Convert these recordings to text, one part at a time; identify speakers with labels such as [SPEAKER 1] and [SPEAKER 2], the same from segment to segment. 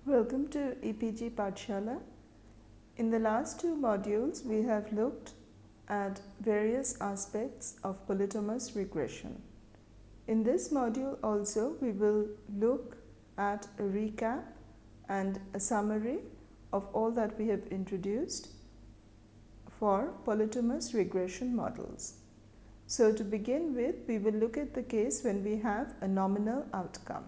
[SPEAKER 1] Welcome to EPG Pathshala. In the last two modules, we have looked at various aspects of polytomous regression. In this module also, we will look at a recap and a summary of all that we have introduced for polytomous regression models. So to begin with, we will look at the case when we have a nominal outcome.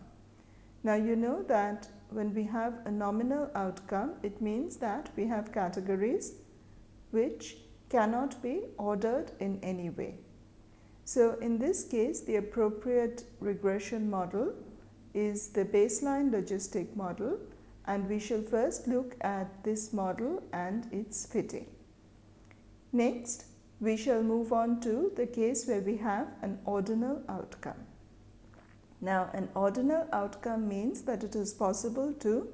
[SPEAKER 1] Now you know that when we have a nominal outcome, it means that we have categories which cannot be ordered in any way. So in this case, the appropriate regression model is the baseline logistic model, and we shall first look at this model and its fitting. Next, we shall move on to the case where we have an ordinal outcome. Now, an ordinal outcome means that it is possible to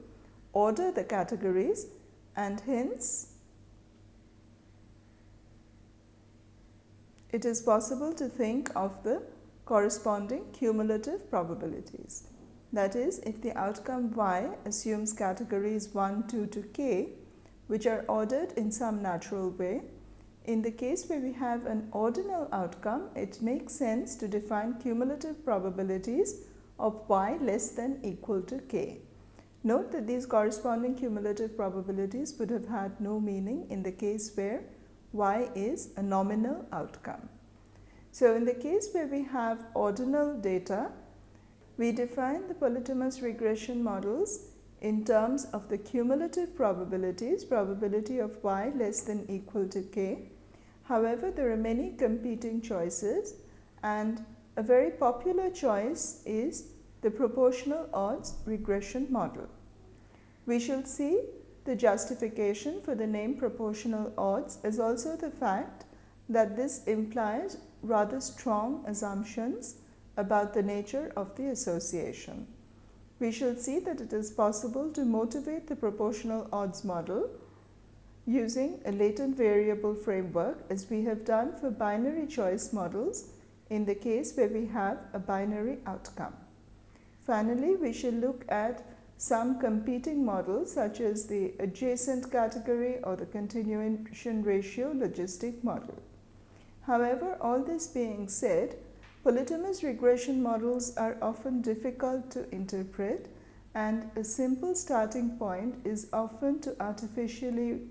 [SPEAKER 1] order the categories, and hence it is possible to think of the corresponding cumulative probabilities. That is, if the outcome y assumes categories 1, 2 to k, which are ordered in some natural way, in the case where we have an ordinal outcome, it makes sense to define cumulative probabilities of y less than equal to k. Note that these corresponding cumulative probabilities would have had no meaning in the case where y is a nominal outcome. So in the case where we have ordinal data, we define the polytomous regression models in terms of the cumulative probabilities, probability of y less than equal to k. However, there are many competing choices, and a very popular choice is the proportional odds regression model. We shall see the justification for the name proportional odds as also the fact that this implies rather strong assumptions about the nature of the association. We shall see that it is possible to motivate the proportional odds model using a latent variable framework, as we have done for binary choice models in the case where we have a binary outcome. Finally, we shall look at some competing models such as the adjacent category or the continuation ratio logistic model. However, all this being said, polytomous regression models are often difficult to interpret, and a simple starting point is often to artificially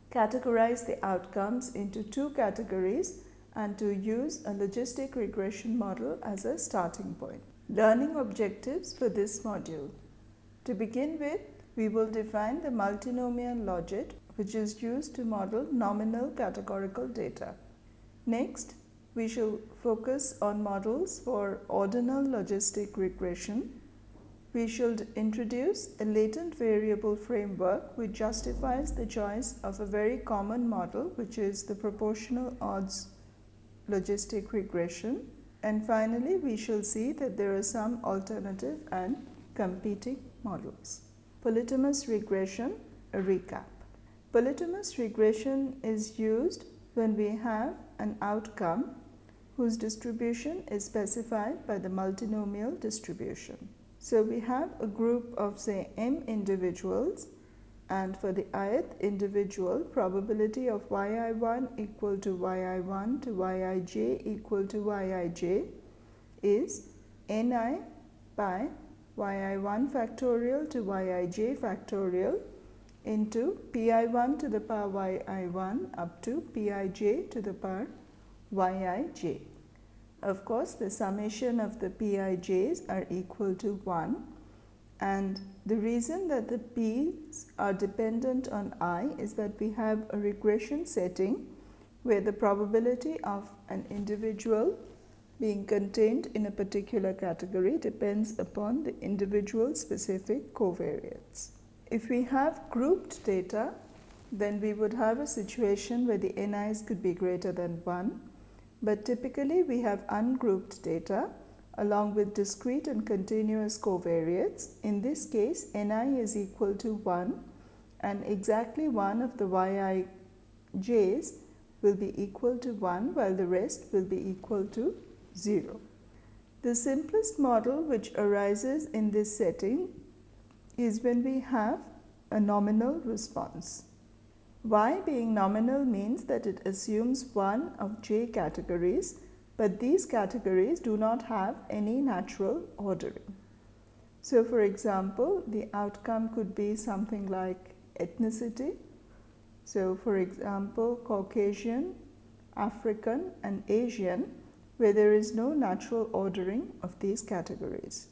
[SPEAKER 1] categorize the outcomes into two categories and to use a logistic regression model as a starting point. Learning objectives for this module. To begin with, we will define the multinomial logit, which is used to model nominal categorical data. Next, we shall focus on models for ordinal logistic regression. We should introduce a latent variable framework which justifies the choice of a very common model, which is the proportional odds logistic regression. And finally, we shall see that there are some alternative and competing models. Polytomous regression, a recap. Polytomous regression is used when we have an outcome whose distribution is specified by the multinomial distribution. So we have a group of, say, m individuals, and for the ith individual, probability of yi1 equal to yi1 to yij equal to yij is ni by yi1 factorial to yij factorial into pi1 to the power yi1 up to pij to the power yij. Of course, the summation of the pij's are equal to 1, and the reason that the p's are dependent on I is that we have a regression setting where the probability of an individual being contained in a particular category depends upon the individual specific covariates. If we have grouped data, then we would have a situation where the ni's could be greater than 1. But typically we have ungrouped data along with discrete and continuous covariates. In this case, ni is equal to 1, and exactly one of the yij's will be equal to 1, while the rest will be equal to 0. The simplest model which arises in this setting is when we have a nominal response. Y being nominal means that it assumes one of j categories, but these categories do not have any natural ordering. So for example, the outcome could be something like ethnicity. So for example, Caucasian, African and Asian, where there is no natural ordering of these categories.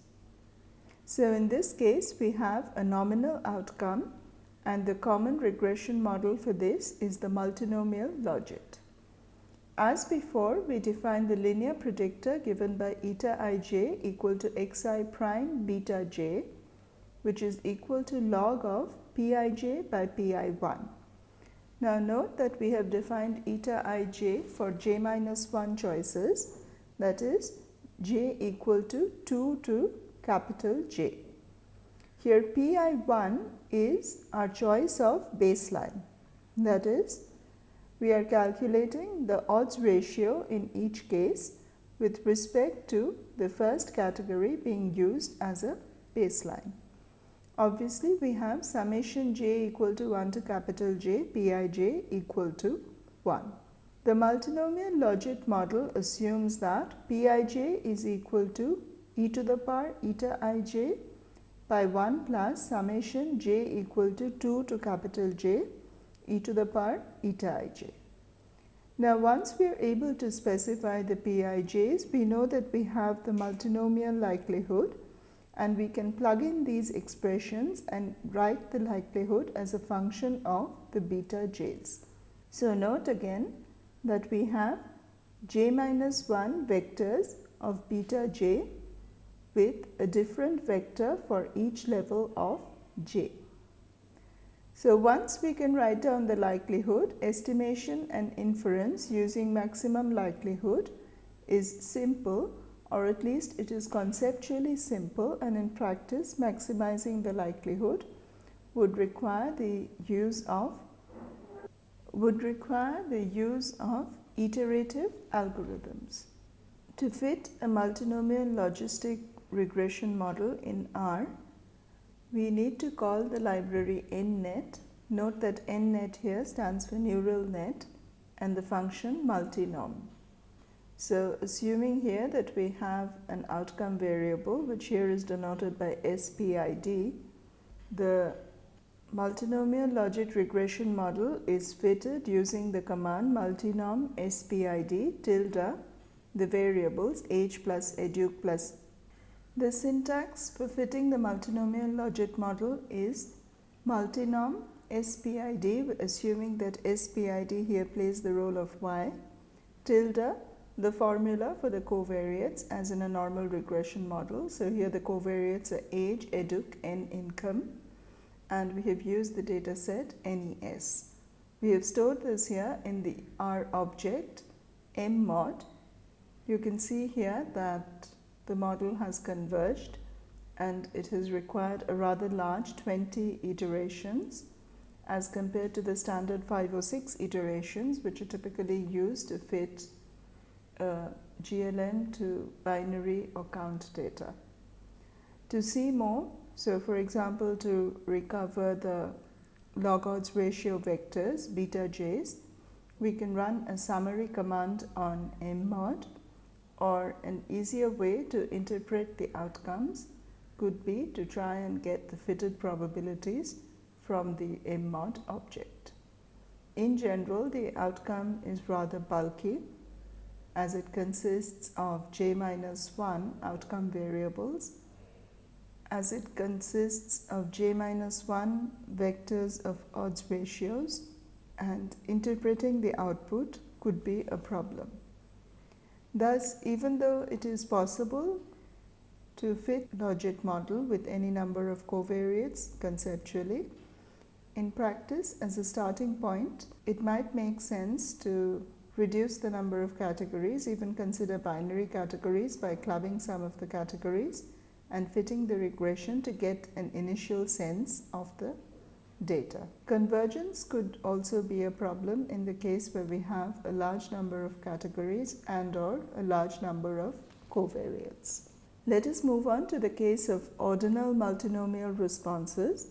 [SPEAKER 1] So in this case, we have a nominal outcome, and the common regression model for this is the multinomial logit. As before, we define the linear predictor given by eta ij equal to xi prime beta j, which is equal to log of pij by pi1. Now note that we have defined eta ij for j minus 1 choices, that is j equal to 2 to capital J. Here pi1 is our choice of baseline, that is we are calculating the odds ratio in each case with respect to the first category being used as a baseline. Obviously, we have summation j equal to 1 to capital J, Pij equal to 1. The multinomial logit model assumes that Pij is equal to e to the power eta ij by 1 plus summation j equal to 2 to capital J e to the power eta ij. Now, once we are able to specify the Pij's, we know that we have the multinomial likelihood, and we can plug in these expressions and write the likelihood as a function of the beta j's. So note again that we have j minus 1 vectors of beta j with a different vector for each level of j. So once we can write down the likelihood, estimation and inference using maximum likelihood is simple, or at least it is conceptually simple, and in practice maximizing the likelihood would require the use of iterative algorithms. To fit a multinomial logistic regression model in R, we need to call the library nnet. Note that nnet here stands for neural net and the function multinom. So assuming here that we have an outcome variable, which here is denoted by SPID, the multinomial logit regression model is fitted using the command multinom SPID tilde the variables age plus educ plus. The syntax for fitting the multinomial logit model is multinom SPID, assuming that SPID here plays the role of y, tilde the formula for the covariates as in a normal regression model. So here the covariates are age, educ, and income, and we have used the data set NES. We have stored this here in the R object mmod. You can see here that the model has converged and it has required a rather large 20 iterations as compared to the standard 5 or 6 iterations which are typically used to fit GLN to binary or count data. To see more, so for example, to recover the log odds ratio vectors, beta j's, we can run a summary command on mmod, or an easier way to interpret the outcomes could be to try and get the fitted probabilities from the mmod object. In general, the outcome is rather bulky as it consists of j-1 outcome variables, as it consists of j-1 vectors of odds ratios, and interpreting the output could be a problem. Thus, even though it is possible to fit logit model with any number of covariates conceptually, in practice, as a starting point, it might make sense to reduce the number of categories, even consider binary categories by clubbing some of the categories and fitting the regression to get an initial sense of the data. Convergence could also be a problem in the case where we have a large number of categories and/or a large number of covariates. Let us move on to the case of ordinal multinomial responses.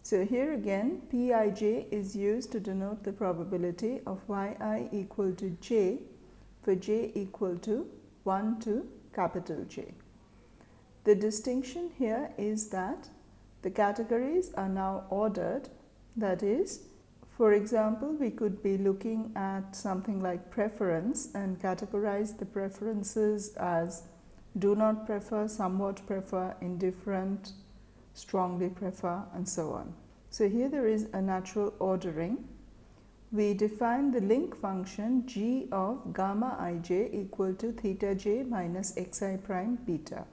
[SPEAKER 1] So here again, Pij is used to denote the probability of yi equal to j for j equal to 1 to capital J. The distinction here is that the categories are now ordered. That is, for example, we could be looking at something like preference and categorize the preferences as do not prefer, somewhat prefer, indifferent, strongly prefer, and so on. So here there is a natural ordering. We define the link function g of gamma ij equal to theta j minus xi prime beta.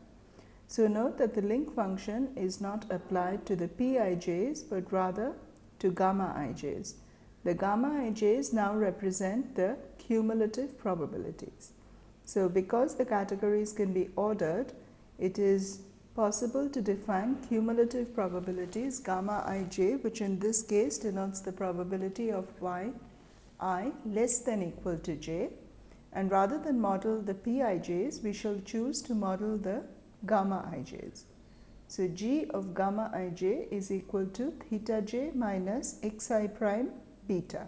[SPEAKER 1] So note that the link function is not applied to the Pij's but rather to gamma ij's. The gamma ij's now represent the cumulative probabilities. So because the categories can be ordered, it is possible to define cumulative probabilities gamma ij, which in this case denotes the probability of yi less than equal to j, and rather than model the Pij's, we shall choose to model the gamma ij's. So g of gamma ij is equal to theta j minus xi prime beta.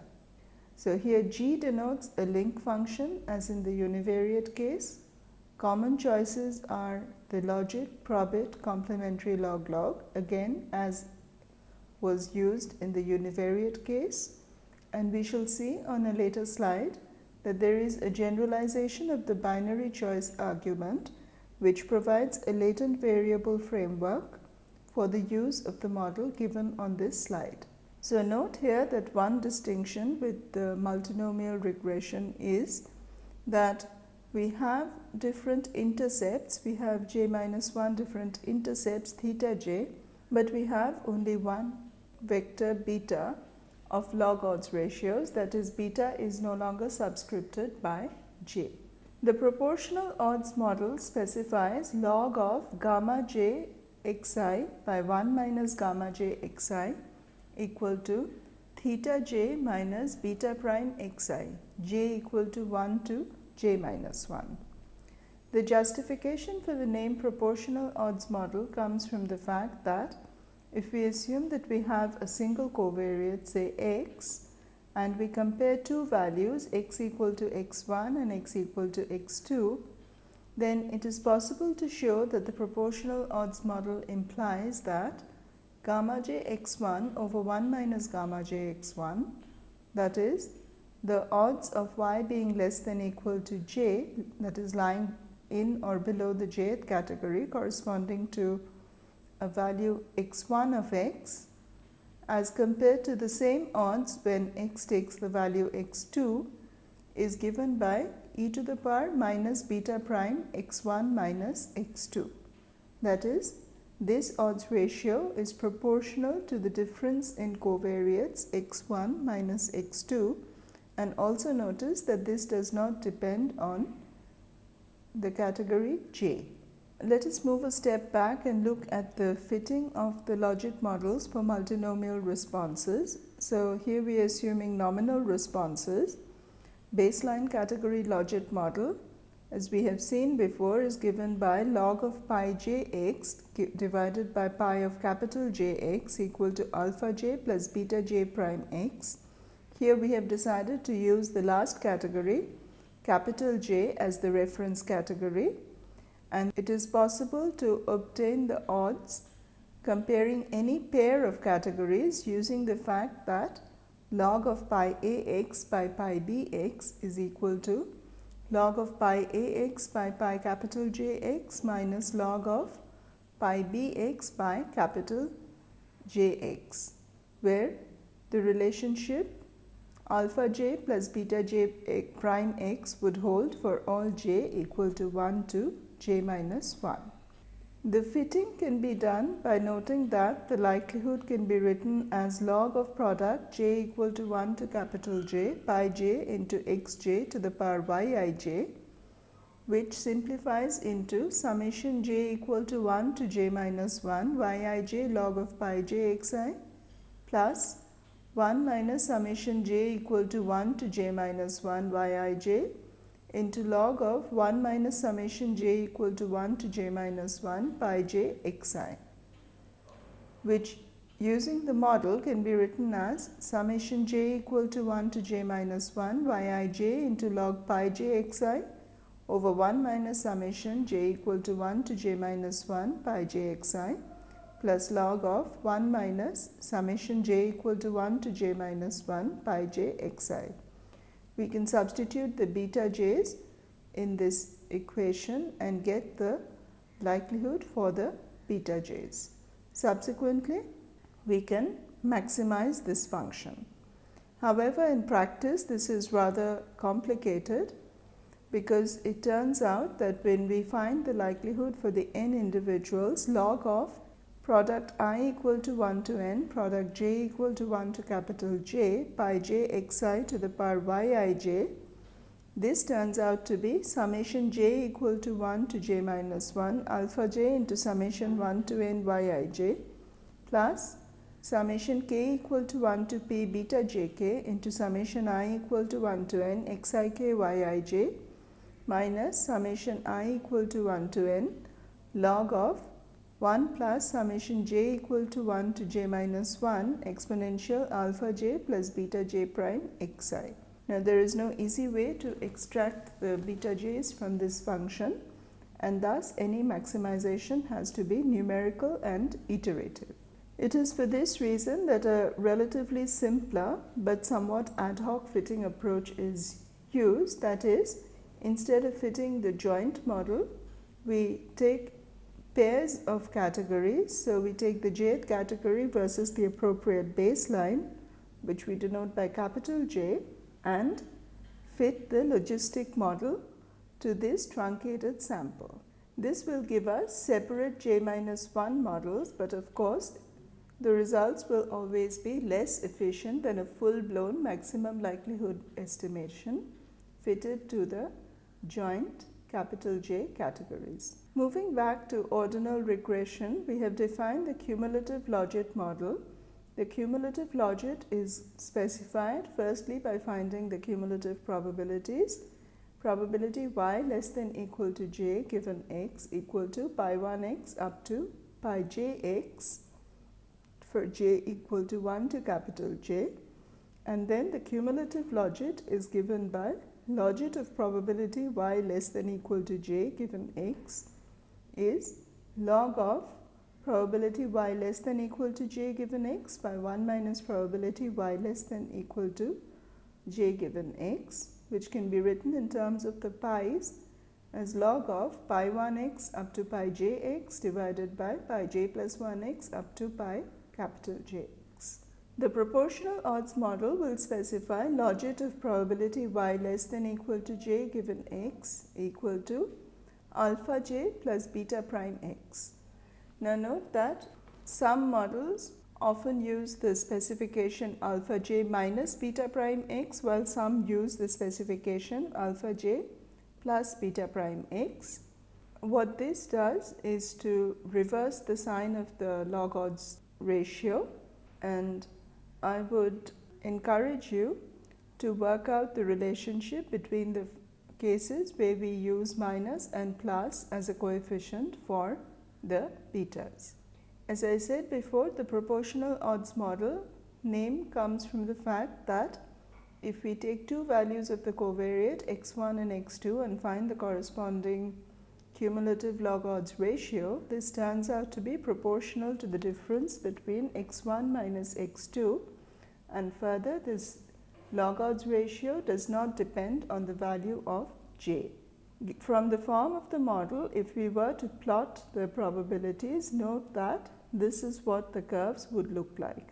[SPEAKER 1] So here g denotes a link function as in the univariate case. Common choices are the logit, probit, complementary log-log, again as was used in the univariate case. And we shall see on a later slide that there is a generalization of the binary choice argument which provides a latent variable framework for the use of the model given on this slide. So note here that one distinction with the multinomial regression is that we have different intercepts. We have j minus 1 different intercepts theta j, but we have only one vector beta of log odds ratios, that is beta is no longer subscripted by j. The proportional odds model specifies log of gamma j xi by 1 minus gamma j xi equal to theta j minus beta prime xi, j equal to 1 to j minus 1. The justification for the name proportional odds model comes from the fact that if we assume that we have a single covariate, say x, and we compare two values, x equal to x1 and x equal to x2, then it is possible to show that the proportional odds model implies that gamma j x1 over 1 minus gamma j x1, that is, the odds of y being less than equal to j, that is lying in or below the jth category corresponding to a value x1 of x, as compared to the same odds when x takes the value x2, is given by e to the power minus beta prime x1 minus x2. That is, this odds ratio is proportional to the difference in covariates x1 minus x2, and also notice that this does not depend on the category j. Let us move a step back and look at the fitting of the logit models for multinomial responses. So here we are assuming nominal responses. Baseline category logit model, as we have seen before, is given by log of pi jx divided by pi of capital Jx equal to alpha j plus beta j prime x. Here we have decided to use the last category, capital J, as the reference category, and it is possible to obtain the odds comparing any pair of categories using the fact that log of pi ax by pi bx is equal to log of pi ax by pi capital Jx minus log of pi bx by capital Jx, where the relationship alpha j plus beta j prime x would hold for all j equal to 1 to j minus 1. The fitting can be done by noting that the likelihood can be written as log of product j equal to 1 to capital J pi j into xj to the power yij, which simplifies into summation j equal to 1 to j minus 1 yij log of pi j xi plus 1 minus summation j equal to 1 to j minus 1 yij into log of 1 minus summation j equal to 1 to j minus 1 pi j xi, which using the model can be written as summation j equal to 1 to j minus 1 yij into log pi j xi over 1 minus summation j equal to 1 to j minus 1 pi j xi plus log of 1 minus summation j equal to 1 to j minus 1 pi j xi. We can substitute the beta j's in this equation and get the likelihood for the beta j's. Subsequently, we can maximize this function. However, in practice, this is rather complicated because it turns out that when we find the likelihood for the n individuals, log of product I equal to 1 to n, product j equal to 1 to capital J, pi j xi to the power yij, this turns out to be summation j equal to 1 to j minus 1 alpha j into summation 1 to n yij plus summation k equal to 1 to p beta jk into summation I equal to 1 to n xik yij minus summation I equal to 1 to n log of 1 plus summation j equal to 1 to j minus 1 exponential alpha j plus beta j prime xi. Now, there is no easy way to extract the beta j's from this function, and thus any maximization has to be numerical and iterative. It is for this reason that a relatively simpler but somewhat ad hoc fitting approach is used. That is, instead of fitting the joint model, we take pairs of categories. So, we take the jth category versus the appropriate baseline, which we denote by capital J, and fit the logistic model to this truncated sample. This will give us separate j minus 1 models, but of course, the results will always be less efficient than a full-blown maximum likelihood estimation fitted to the joint capital J categories. Moving back to ordinal regression, we have defined the cumulative logit model. The cumulative logit is specified firstly by finding the cumulative probabilities. Probability y less than equal to j given x equal to pi 1x up to pi jx for j equal to 1 to capital J, and then the cumulative logit is given by logit of probability y less than equal to j given x is log of probability y less than equal to j given x by 1 minus probability y less than equal to j given x, which can be written in terms of the pi's as log of pi 1x up to pi jx divided by pi j plus 1x up to pi capital Jx. The proportional odds model will specify logit of probability y less than equal to j given x equal to alpha j plus beta prime x. Now note that some models often use the specification alpha j minus beta prime x, while some use the specification alpha j plus beta prime x. What this does is to reverse the sign of the log odds ratio, and I would encourage you to work out the relationship between the cases where we use minus and plus as a coefficient for the betas. As I said before, the proportional odds model name comes from the fact that if we take two values of the covariate x1 and x2 and find the corresponding cumulative log odds ratio, this turns out to be proportional to the difference between x1 minus x2, and further this log odds ratio does not depend on the value of j. From the form of the model, if we were to plot the probabilities, note that this is what the curves would look like.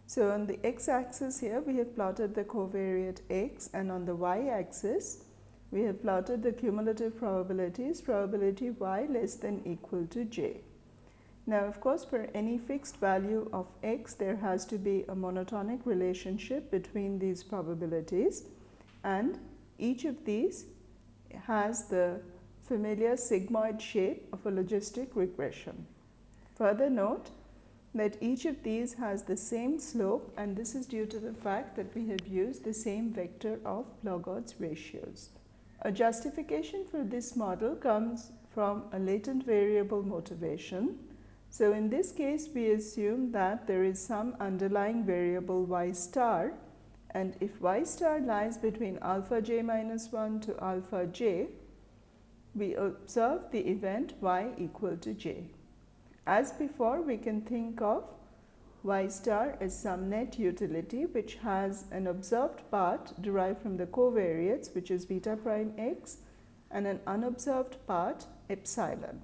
[SPEAKER 1] So on the x-axis here we have plotted the covariate x, and on the y-axis we have plotted the cumulative probabilities, probability y less than equal to j. Now, of course, for any fixed value of x, there has to be a monotonic relationship between these probabilities, and each of these has the familiar sigmoid shape of a logistic regression. Further note that each of these has the same slope, and this is due to the fact that we have used the same vector of log odds ratios. A justification for this model comes from a latent variable motivation. So in this case, we assume that there is some underlying variable y star, and if y star lies between alpha j minus 1 to alpha j, we observe the event y equal to j. As before, we can think of y star as some net utility which has an observed part derived from the covariates, which is beta prime x, and an unobserved part epsilon.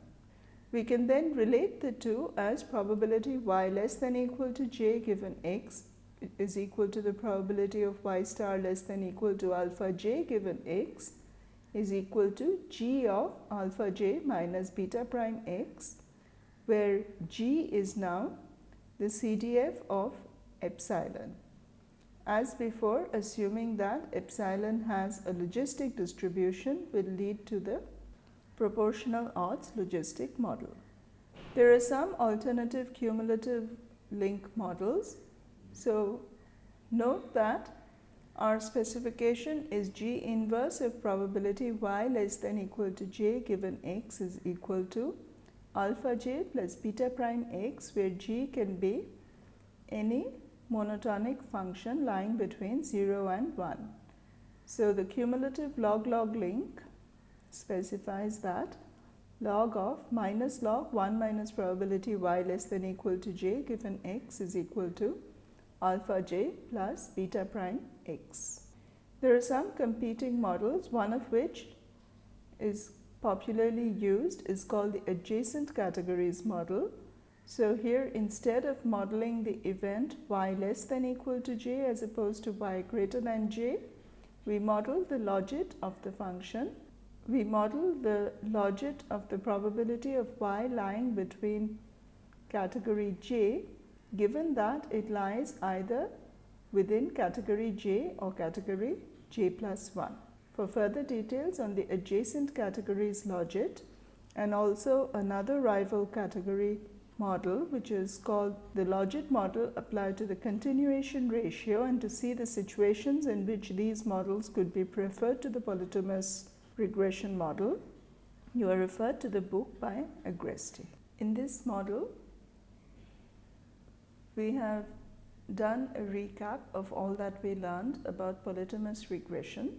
[SPEAKER 1] We can then relate the two as probability y less than equal to j given x is equal to the probability of y star less than equal to alpha j given x is equal to g of alpha j minus beta prime x, where g is now the CDF of epsilon. As before, assuming that epsilon has a logistic distribution will lead to the proportional odds logistic model. There are some alternative cumulative link models. So note that our specification is G inverse of probability y less than equal to j given x is equal to alpha j plus beta prime x, where g can be any monotonic function lying between 0 and 1. So the cumulative log-log link specifies that log of minus log 1 minus probability y less than equal to j given x is equal to alpha j plus beta prime x. There are some competing models, one of which is popularly used is called the adjacent categories model. So here, instead of modeling the event y less than equal to j as opposed to y greater than j, we model the logit of the function. We model the logit of the probability of y lying between category j, given that it lies either within category j or category j plus 1. For further details on the adjacent categories logit and also another rival category model, which is called the logit model applied to the continuation ratio, and to see the situations in which these models could be preferred to the polytomous regression model, you are referred to the book by Agresti. In this model, we have done a recap of all that we learned about polytomous regression.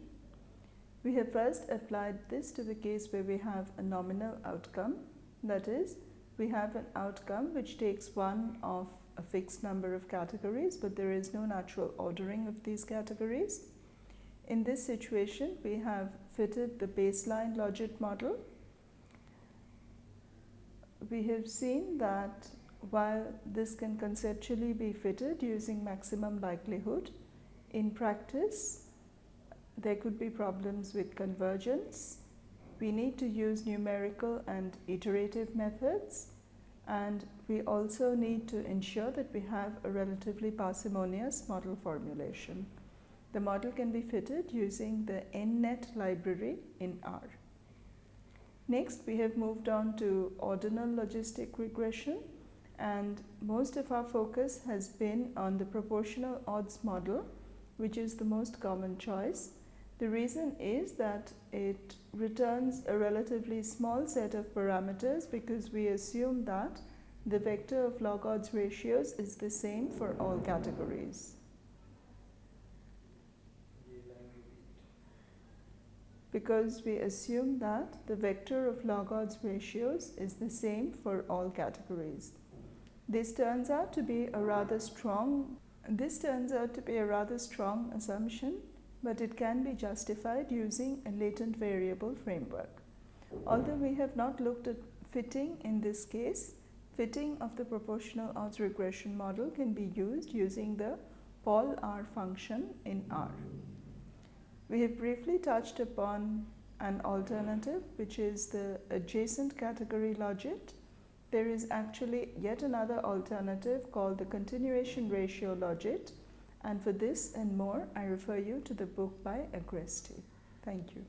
[SPEAKER 1] We have first applied this to the case where we have a nominal outcome. That is, we have an outcome which takes one of a fixed number of categories, but there is no natural ordering of these categories. In this situation, we have fitted the baseline logit model. We have seen that while this can conceptually be fitted using maximum likelihood, in practice, there could be problems with convergence. We need to use numerical and iterative methods, and we also need to ensure that we have a relatively parsimonious model formulation. The model can be fitted using the NNet library in R. Next, we have moved on to ordinal logistic regression, and most of our focus has been on the proportional odds model, which is the most common choice. The reason is that it returns a relatively small set of parameters because we assume that the vector of log odds ratios is the same for all categories. Because we assume that the vector of log odds ratios is the same for all categories. This turns out to be a rather strong assumption, but it can be justified using a latent variable framework. Although we have not looked at fitting in this case, fitting of the proportional odds regression model can be used using the Pol R function in R. We have briefly touched upon an alternative, which is the adjacent category logit. There is actually yet another alternative called the continuation ratio logit, and for this and more, I refer you to the book by Agresti. Thank you.